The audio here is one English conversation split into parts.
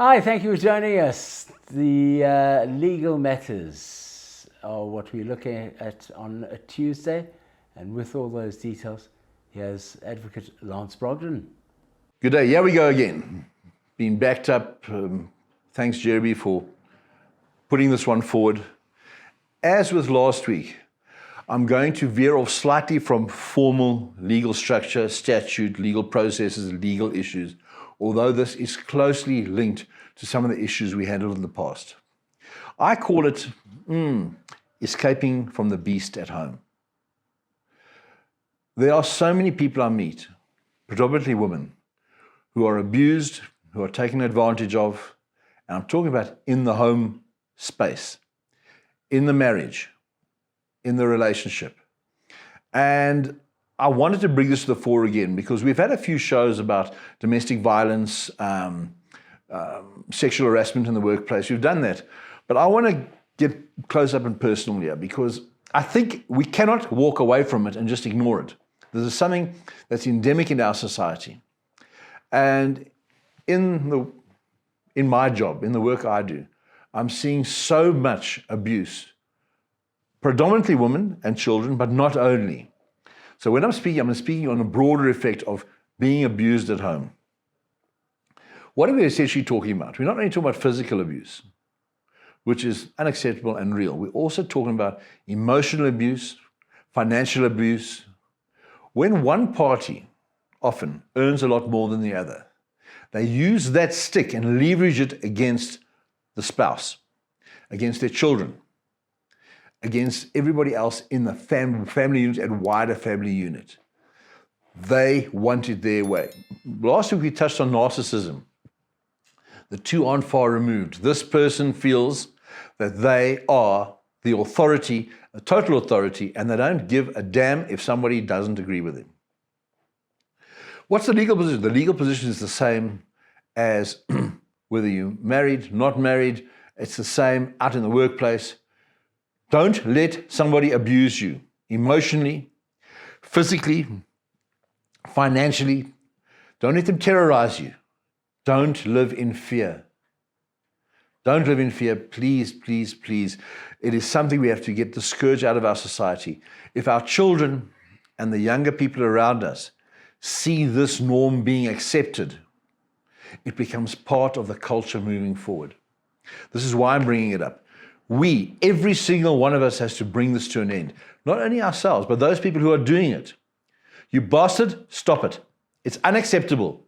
Hi, thank you for joining us. The legal matters are what we're looking at on a Tuesday, and with all those details, here's Advocate Lance Brogden. Good day. Here we go again. Been backed up. Thanks, Jeremy, for putting this one forward. As with last week, I'm going to veer off slightly from formal legal structure, statute, legal processes, legal issues, although this is closely linked to some of the issues we handled in the past. I call it escaping from the beast at home. There are so many people I meet, predominantly women, who are abused, who are taken advantage of, and I'm talking about in the home space, in the marriage, in the relationship. And I wanted to bring this to the fore again because we've had a few shows about domestic violence, sexual harassment in the workplace. We've done that. But I want to get close up and personal here because I think we cannot walk away from it and just ignore it. This is something that's endemic in our society. And in my job, in the work I do, I'm seeing so much abuse, predominantly women and children, but not only. So when I'm speaking on a broader effect of being abused at home. What are we essentially talking about? We're not only talking about physical abuse, which is unacceptable and real. We're also talking about emotional abuse, financial abuse. When one party often earns a lot more than the other, they use that stick and leverage it against the spouse, against their children, against everybody else in the family unit and wider family unit. They want it their way. Last week we touched on narcissism. The two aren't far removed. This person feels that they are the authority, a total authority, and they don't give a damn if somebody doesn't agree with him. What's the legal position? The legal position is the same as whether you're married, not married. It's the same out in the workplace. Don't let somebody abuse you emotionally, physically, financially. Don't let them terrorize you. Don't live in fear. Don't live in fear, please, please, please. It is something we have to get the scourge out of our society. If our children and the younger people around us see this norm being accepted, it becomes part of the culture moving forward. This is why I'm bringing it up. Every single one of us has to bring this to an end. Not only ourselves, but those people who are doing it. You bastard, stop it. It's unacceptable.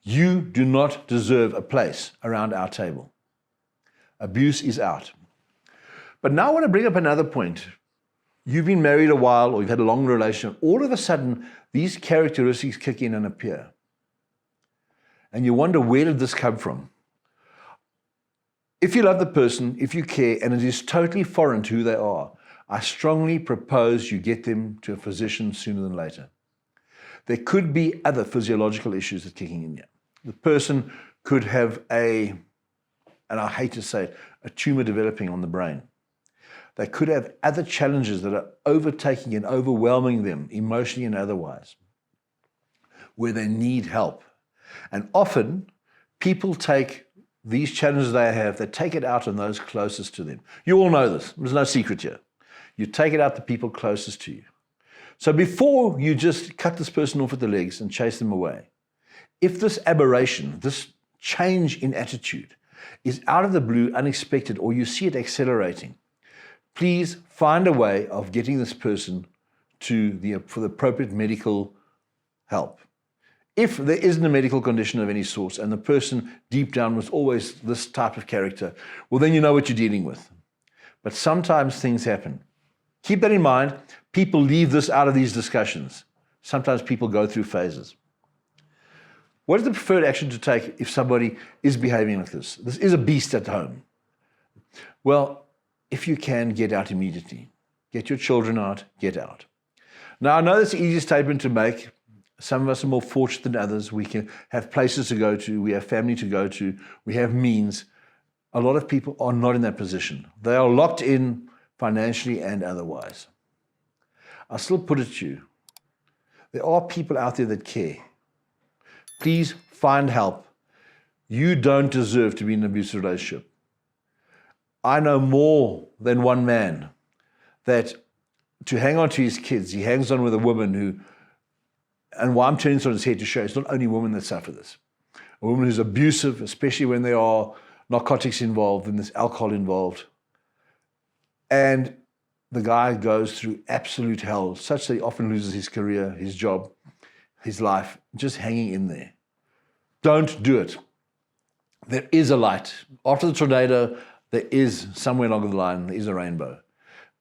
You do not deserve a place around our table. Abuse is out. But now I want to bring up another point. You've been married a while or you've had a long relationship. All of a sudden, these characteristics kick in and appear. And you wonder, where did this come from? If you love the person, if you care, and it is totally foreign to who they are, I strongly propose you get them to a physician sooner than later. There could be other physiological issues that are kicking in here. The person could have and I hate to say it, a tumor developing on the brain. They could have other challenges that are overtaking and overwhelming them emotionally and otherwise, where they need help. And often, people take these challenges they take it out on those closest to them. You all know this. There's no secret here. You take it out to people closest to you. So before you just cut this person off at the legs and chase them away, if this aberration, this change in attitude is out of the blue, unexpected, or you see it accelerating, please find a way of getting this person for the appropriate medical help. If there isn't a medical condition of any sort and the person deep down was always this type of character, well, then you know what you're dealing with. But sometimes things happen. Keep that in mind. People leave this out of these discussions. Sometimes people go through phases. What is the preferred action to take if somebody is behaving like this? This is a beast at home. Well, if you can, get out immediately. Get your children out, get out. Now, I know that's the easiest statement to make. Some of us are more fortunate than others. We can have places to go to. We have family to go to. We have means. A lot of people are not in that position. They are locked in financially and otherwise. I still put it to you. There are people out there that care. Please find help. You don't deserve to be in an abusive relationship. I know more than one man that to hang on to his kids, he hangs on with a woman who, and why I'm turning this on his head to show it's not only women that suffer this. A woman who's abusive, especially when there are narcotics involved and there's alcohol involved. And the guy goes through absolute hell, such that he often loses his career, his job, his life, just hanging in there. Don't do it. There is a light. After the tornado, there is, somewhere along the line, there is a rainbow.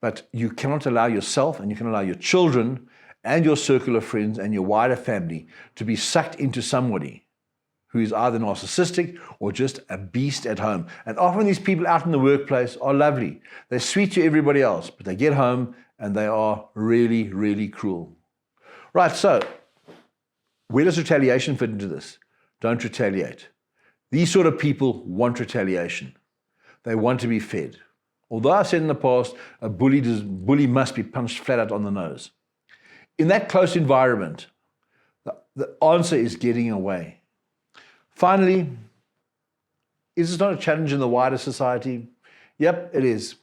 But you cannot allow yourself, and you can allow your children and your circle of friends and your wider family to be sucked into somebody who is either narcissistic or just a beast at home. And often these people out in the workplace are lovely. They're sweet to everybody else, but they get home and they are really, really cruel. Right, so where does retaliation fit into this? Don't retaliate. These sort of people want retaliation. They want to be fed. Although I've said in the past, a bully must be punched flat out on the nose. In that close environment, the answer is getting away. Finally, is this not a challenge in the wider society? Yep, it is.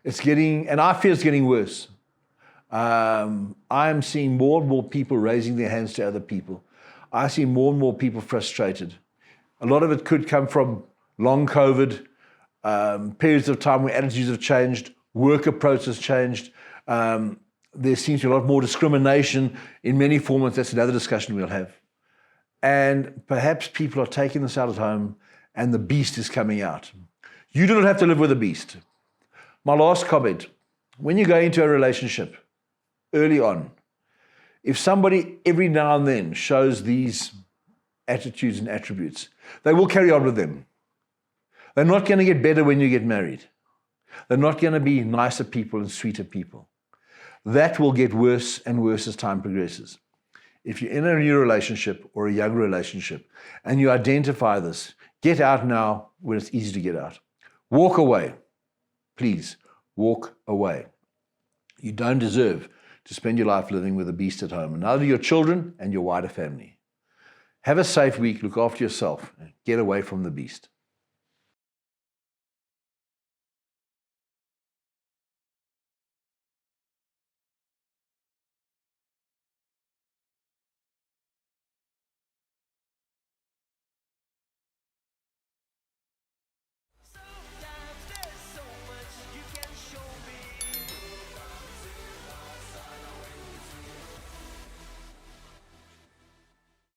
It's getting, and I fear it's getting worse. I'm seeing more and more people raising their hands to other people. I see more and more people frustrated. A lot of it could come from long COVID, periods of time where attitudes have changed, work approach has changed. There seems to be a lot more discrimination in many formats. That's another discussion we'll have. And perhaps people are taking this out at home and the beast is coming out. You do not have to live with a beast. My last comment, when you go into a relationship early on, if somebody every now and then shows these attitudes and attributes, they will carry on with them. They're not going to get better when you get married. They're not going to be nicer people and sweeter people. That will get worse and worse as time progresses. If you're in a new relationship or a young relationship and you identify this, get out now when it's easy to get out. Walk away. Please, walk away. You don't deserve to spend your life living with a beast at home, and neither your children and your wider family. Have a safe week, look after yourself, and get away from the beast.